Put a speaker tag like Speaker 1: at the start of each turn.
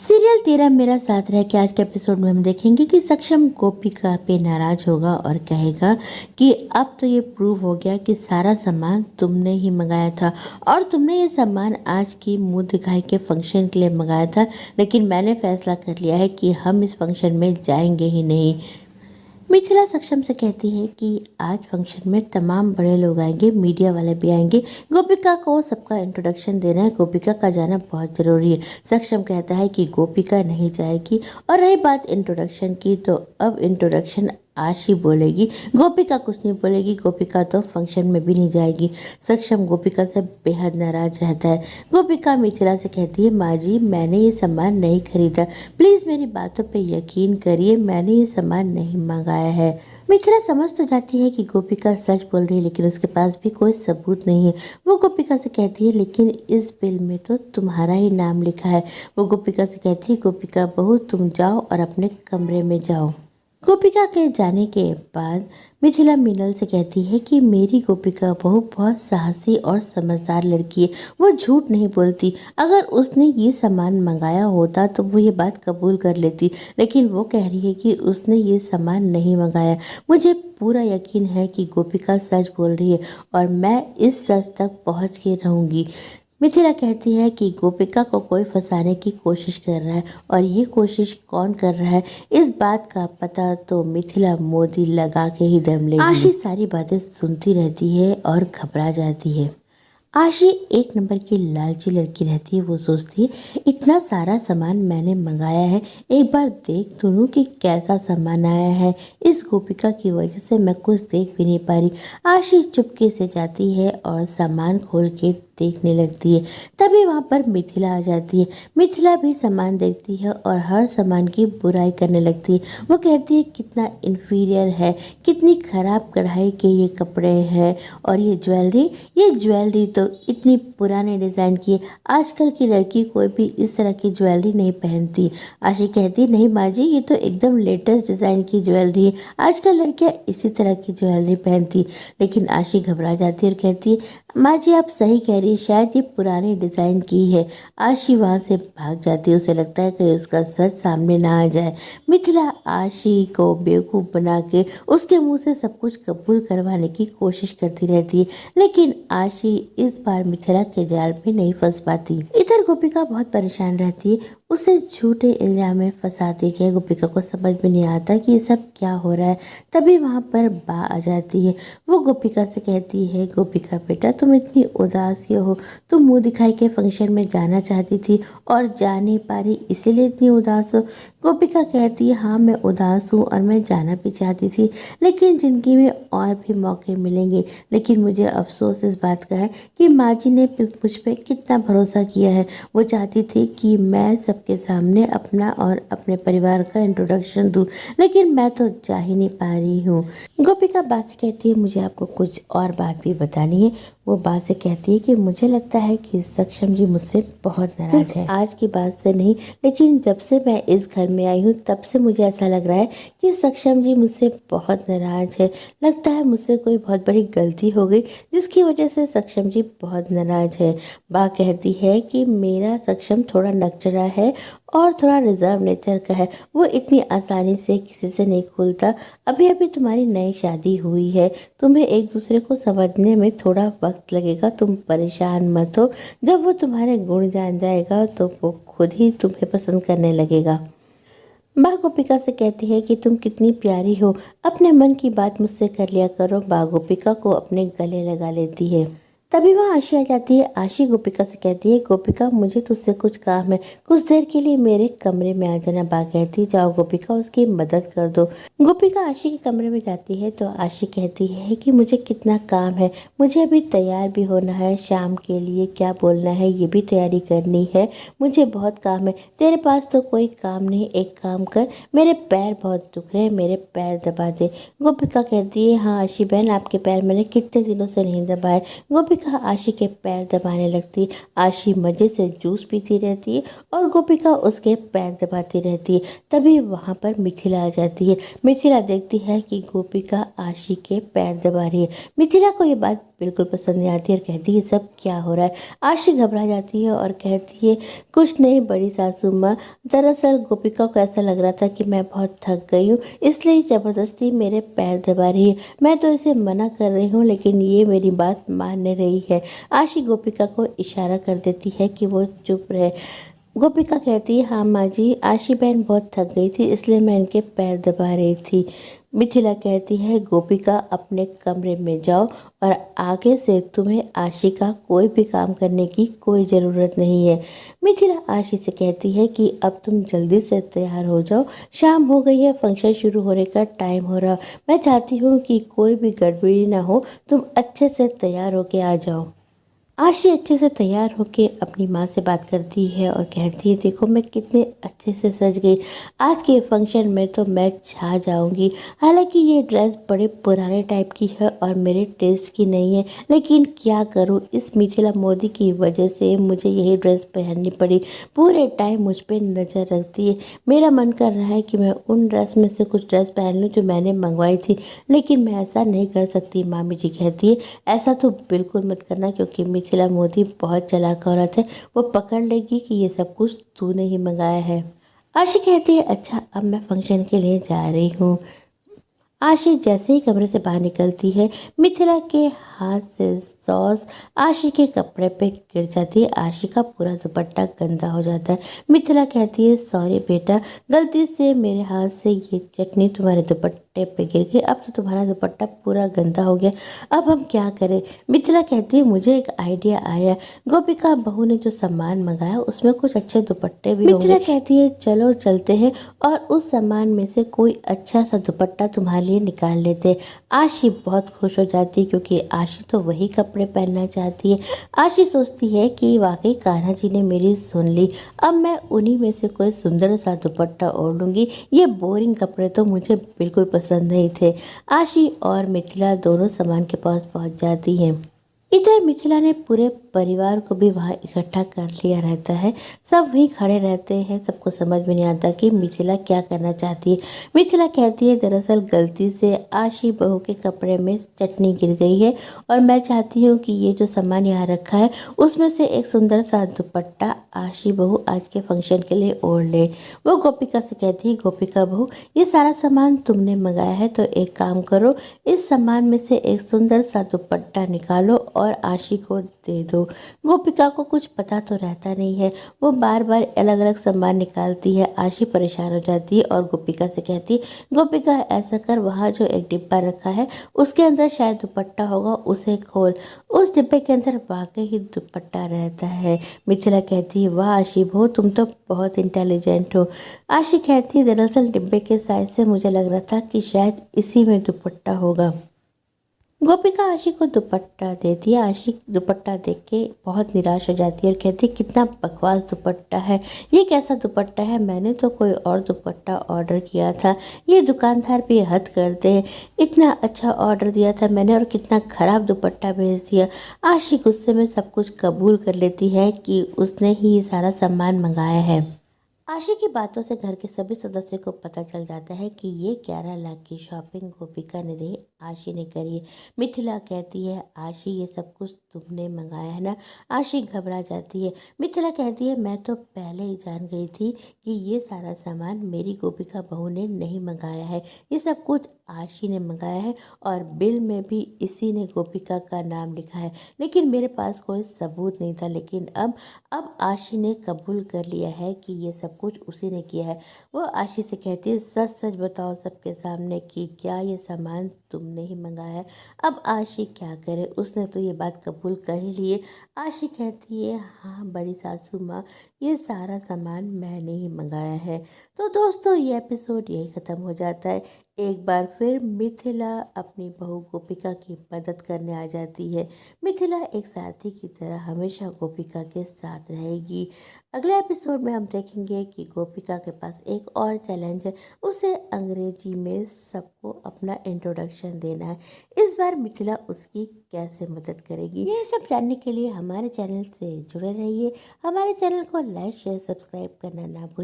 Speaker 1: Serial तेरा मेरा साथ रह के आज के एपिसोड में हम देखेंगे कि सक्षम गोपिका पे नाराज होगा और कहेगा कि अब तो ये प्रूव हो गया कि सारा सामान तुमने ही मंगाया था और तुमने ये सामान आज की मुंह दिखाई के फंक्शन के लिए मंगाया था, लेकिन मैंने फैसला कर लिया है कि हम इस फंक्शन में जाएंगे ही नहीं। मिथिला सक्षम से कहती है कि आज फंक्शन में तमाम बड़े लोग आएंगे, मीडिया वाले भी आएंगे, गोपिका को सबका इंट्रोडक्शन देना है, गोपिका का जाना बहुत ज़रूरी है। सक्षम कहता है कि गोपिका नहीं जाएगी और रही बात इंट्रोडक्शन की तो अब इंट्रोडक्शन आशी बोलेगी, गोपिका कुछ नहीं बोलेगी, गोपिका तो फंक्शन में भी नहीं जाएगी। सक्षम गोपिका से बेहद नाराज रहता है। गोपिका मिथिला से कहती है, माँ जी मैंने ये सामान नहीं खरीदा, प्लीज़ मेरी बातों पे यकीन करिए, मैंने ये सामान नहीं मंगाया है। मिथिला समझ तो जाती है कि गोपिका सच बोल रही है, लेकिन उसके पास भी कोई सबूत नहीं है। वो गोपिका से कहती है, लेकिन इस बिल में तो तुम्हारा ही नाम लिखा है। वो गोपिका से कहती है, गोपिका बहू तुम जाओ और अपने कमरे में जाओ। गोपिका के जाने के बाद मिथिला मीनल से कहती है कि मेरी गोपिका बहू बहुत साहसी और समझदार लड़की है, वो झूठ नहीं बोलती। अगर उसने ये सामान मंगाया होता तो वो ये बात कबूल कर लेती, लेकिन वो कह रही है कि उसने ये सामान नहीं मंगाया। मुझे पूरा यकीन है कि गोपिका सच बोल रही है और मैं इस सच तक पहुँच के रहूँगी। मिथिला कहती है कि गोपिका को कोई फंसाने की कोशिश कर रहा है और ये कोशिश कौन कर रहा है इस बात का पता तो मिथिला मोदी लगा के ही दम लेगी। आशी सारी बातें सुनती रहती है और घबरा जाती है। आशी एक नंबर की लालची लड़की रहती है। वो सोचती है इतना सारा सामान मैंने मंगाया है, एक बार देख तो लूं कि कैसा सामान आया है। इस गोपिका की वजह से मैं कुछ देख भी नहीं पा रही। आशी चुपके से जाती है और सामान खोल के देखने लगती है। तभी वहाँ पर मिथिला आ जाती है। मिथिला भी सामान देखती है और हर सामान की बुराई करने लगती है। वो कहती है कितना इन्फीरियर है, कितनी खराब कढ़ाई के ये कपड़े हैं और ये ज्वेलरी तो इतनी पुराने डिज़ाइन की है, आजकल की लड़की कोई भी इस तरह की ज्वेलरी नहीं पहनती। आशी कहती नहीं माँ जी, ये तो एकदम लेटेस्ट डिज़ाइन की ज्वेलरी है, आजकल लड़कियाँ इसी तरह की ज्वेलरी पहनती। लेकिन आशी घबरा जाती है और कहती है माँ जी आप सही कह रही, शायद ये पुरानी डिज़ाइन की है। आशी वहाँ से भाग जाती है। उसे लगता है कि उसका सच सामने ना आ जाए। मिथिला आशी को बेवकूफ़ बना के उसके मुंह से सब कुछ कबूल करवाने की कोशिश करती रहती है, लेकिन आशी इस बार मिथिला के जाल में नहीं फंस पाती। इधर गोपिका बहुत परेशान रहती है। उसे झूठे इल्जाम में फंसाती है। गोपिका को समझ में नहीं आता कि ये सब क्या हो रहा है। तभी वहाँ पर बा आ जाती है। वो गोपिका से कहती है, गोपिका बेटा तुम इतनी उदास क्यों हो? तुम मुंह दिखाई के फंक्शन में जाना चाहती थी और जा नहीं पा रही, इसीलिए इतनी उदास हो। गोपिका कहती है हाँ मैं उदास हूँ और मैं जाना भी चाहती थी, लेकिन ज़िंदगी में और भी मौके मिलेंगे। लेकिन मुझे अफसोस इस बात का है कि माँ जी ने मुझ पर कितना भरोसा किया है। वो चाहती थी कि मैं सबके सामने अपना और अपने परिवार का इंट्रोडक्शन दूँ, लेकिन मैं तो जा ही नहीं पा रही हूँ। गोपिका बात से कहती है मुझे आपको कुछ और बात भी बतानी है। वो बात से कहती है कि मुझे लगता है कि सक्षम जी मुझसे बहुत नाराज है। आज की बात से नहीं, लेकिन जब से मैं इस घर में आई हूँ तब से मुझे ऐसा लग रहा है कि सक्षम जी मुझसे बहुत नाराज है। लगता है मुझसे कोई बहुत बड़ी गलती हो गई जिसकी वजह से सक्षम जी बहुत नाराज है। बा कहती है कि मेरा सक्षम थोड़ा नकचरा है और थोड़ा रिजर्व नेचर का है, वो इतनी आसानी से किसी से नहीं खुलता। अभी अभी तुम्हारी नई शादी हुई है, तुम्हें एक दूसरे को समझने में थोड़ा वक्त लगेगा, तुम परेशान मत हो। जब वो तुम्हारे गुण जान जाएगा तो वो खुद ही तुम्हें पसंद करने लगेगा। बा गोपिका से कहती है कि तुम कितनी प्यारी हो, अपने मन की बात मुझसे कर लिया करो। बा गोपिका को अपने गले लगा लेती है। तभी वहाँ आशी आ जाती है। आशी गोपिका से कहती है गोपिका मुझे तुझसे कुछ काम है, कुछ देर के लिए मेरे कमरे में आ जाना। बा कहती जाओ गोपिका उसकी मदद कर दो। गोपिका आशी के कमरे में जाती है तो आशी कहती है कि मुझे कितना काम है, मुझे अभी तैयार भी होना है, शाम के लिए क्या बोलना है ये भी तैयारी करनी है, मुझे बहुत काम है। तेरे पास तो कोई काम नहीं, एक काम कर, मेरे पैर बहुत दुख रहे हैं, मेरे पैर दबा दे। गोपिका कहती है हाँ आशी बहन आपके पैर मैंने कितने दिनों से नहीं दबाए। गोपिका आशी के पैर दबाने लगती। आशी मजे से जूस पीती रहती है और गोपिका उसके पैर दबाती रहती है। तभी वहाँ पर मिथिला आ जाती है। मिथिला देखती है कि गोपिका आशी के पैर दबा रही है। मिथिला को ये बात बिल्कुल पसंद नहीं आती और कहती है सब क्या हो रहा है। आशी घबरा जाती है और कहती है कुछ नहीं बड़ी सासू माँ, दरअसल गोपिका को ऐसा लग रहा था कि मैं बहुत थक गई हूँ, इसलिए ज़बरदस्ती मेरे पैर दबा रही है। मैं तो इसे मना कर रही हूँ लेकिन ये मेरी बात मान नहीं रही है। आशी गोपिका को इशारा कर देती है कि वो चुप रहे। गोपिका कहती है हाँ माँ जी, आशी बहन बहुत थक गई थी इसलिए मैं इनके पैर दबा रही थी। मिथिला कहती है गोपिका अपने कमरे में जाओ और आगे से तुम्हें आशी का कोई भी काम करने की कोई ज़रूरत नहीं है। मिथिला आशी से कहती है कि अब तुम जल्दी से तैयार हो जाओ, शाम हो गई है, फंक्शन शुरू होने का टाइम हो रहा। मैं चाहती हूँ कि कोई भी गड़बड़ी ना हो, तुम अच्छे से तैयार होके आ जाओ। आशी अच्छे से तैयार होके अपनी माँ से बात करती है और कहती है देखो मैं कितने अच्छे से सज गई, आज के फंक्शन में तो मैं छा जाऊंगी। हालांकि ये ड्रेस बड़े पुराने टाइप की है और मेरे टेस्ट की नहीं है, लेकिन क्या करूँ, इस मिथिला मोदी की वजह से मुझे यही ड्रेस पहननी पड़ी। पूरे टाइम मुझ पर नज़र रखती है। मेरा मन कर रहा है कि मैं उन ड्रेस में से कुछ ड्रेस पहन लूँ जो मैंने मंगवाई थी, लेकिन मैं ऐसा नहीं कर सकती। मामी जी कहती है ऐसा तो बिल्कुल मत करना क्योंकि मिथिला मोदी बहुत चालाक औरत है, वो पकड़ लेगी कि ये सब कुछ तूने ही मंगाया है। आशी कहती है अच्छा अब मैं फंक्शन के लिए जा रही हूँ। आशी जैसे ही कमरे से बाहर निकलती है, मिथिला के हाथ से सॉस आशी के कपड़े पे गिर जाती है। आशी का पूरा दुपट्टा गंदा हो जाता है। मिथिला कहती है सॉरी बेटा, गलती से मेरे हाथ से ये चटनी तुम्हारे दुपट्टे पे गिर गई, अब तो तुम्हारा दुपट्टा पूरा गंदा हो गया, अब हम क्या करें। मिथिला कहती है मुझे एक आइडिया आया, गोपिका बहू ने जो सामान मंगाया उसमें कुछ अच्छे दुपट्टे भी होंगे। मिथिला कहती है चलो चलते हैं और उस सामान में से कोई अच्छा सा दुपट्टा तुम्हारे लिए निकाल लेते हैं। आशी बहुत खुश हो जाती है क्योंकि आशी तो वही कपड़े पहनना चाहती है। आशी सोचती है कि वाकई कान्हा जी ने मेरी सुन ली, अब मैं उन्हीं में से कोई सुंदर सा दुपट्टा ओढ़ लूँगी, ये बोरिंग कपड़े तो मुझे बिल्कुल पसंद नहीं थे। आशी और मिथिला दोनों सामान के पास पहुंच जाती हैं। इधर मिथिला ने पूरे परिवार को भी वहाँ इकट्ठा कर लिया रहता है। सब वहीं खड़े रहते हैं, सबको समझ में नहीं आता कि मिथिला क्या करना चाहती है। मिथिला कहती है दरअसल गलती से आशी बहू के कपड़े में चटनी गिर गई है और मैं चाहती हूँ कि ये जो सामान यहाँ रखा है उसमें से एक सुंदर सा दुपट्टा आशी बहू आज के फंक्शन के लिए ओढ़ ले। वो गोपिका से कहती है गोपिका बहू ये सारा सामान तुमने मंगाया है तो एक काम करो, इस सामान में से एक सुंदर सा दुपट्टा निकालो और आशी को दे दो। गोपिका को कुछ पता तो रहता नहीं है, वो बार बार अलग अलग सामान निकालती है। आशी परेशान हो जाती है और गोपिका से कहती है गोपिका ऐसा कर, वहाँ जो एक डिब्बा रखा है उसके अंदर शायद दुपट्टा होगा, उसे खोल। उस डिब्बे के अंदर वाकई ही दुपट्टा रहता है। मिथिला कहती है वाह आशी बहू तुम तो बहुत इंटेलिजेंट हो। आशी कहती है दरअसल डिब्बे के साइज से मुझे लग रहा था कि शायद इसी में दुपट्टा होगा। गोपिका आशी को दुपट्टा देती है। आशी दुपट्टा देख के बहुत निराश हो जाती है और कहती है कितना बकवास दुपट्टा है, ये कैसा दुपट्टा है, मैंने तो कोई और दुपट्टा ऑर्डर किया था, ये दुकानदार भी हद करते हैं, इतना अच्छा ऑर्डर दिया था मैंने और कितना ख़राब दुपट्टा भेज दिया। आशी गुस्से में सब कुछ कबूल कर लेती है कि उसने ही ये सारा सामान मंगाया है। आशी की बातों से घर के सभी सदस्यों को पता चल जाता है कि ये 11 लाख की शॉपिंग गोपिका ने नहीं आशी ने करी है। मिथिला कहती है आशी ये सब कुछ तुमने मंगाया है ना। आशी घबरा जाती है। मिथिला कहती है मैं तो पहले ही जान गई थी कि ये सारा सामान मेरी गोपिका बहू ने नहीं मंगाया है, ये सब कुछ आशी ने मंगाया है और बिल में भी इसी ने गोपिका का नाम लिखा है, लेकिन मेरे पास कोई सबूत नहीं था। लेकिन अब आशी ने कबूल कर लिया है कि ये सब कुछ उसी ने किया है। वो आशी से कहती है सच सच बताओ सबके सामने कि क्या ये सामान तुमने ही मंगाया है। अब आशी क्या करे, उसने तो ये बात कबूल कर ही ली है। आशी कहती है हाँ बड़ी सासू माँ, ये सारा सामान मैंने ही मंगाया है। तो दोस्तों ये एपिसोड यही ख़त्म हो जाता है। एक बार फिर मिथिला अपनी बहू गोपिका की मदद करने आ जाती है। मिथिला एक साथी की तरह हमेशा गोपिका के साथ रहेगी। अगले एपिसोड में हम देखेंगे कि गोपिका के पास एक और चैलेंज है, उसे अंग्रेजी में सबको अपना इंट्रोडक्शन देना है। इस बार मिथिला उसकी कैसे मदद करेगी, ये सब जानने के लिए हमारे चैनल से जुड़े रहिए। हमारे चैनल को लाइक शेयर सब्सक्राइब करना ना भूलिए।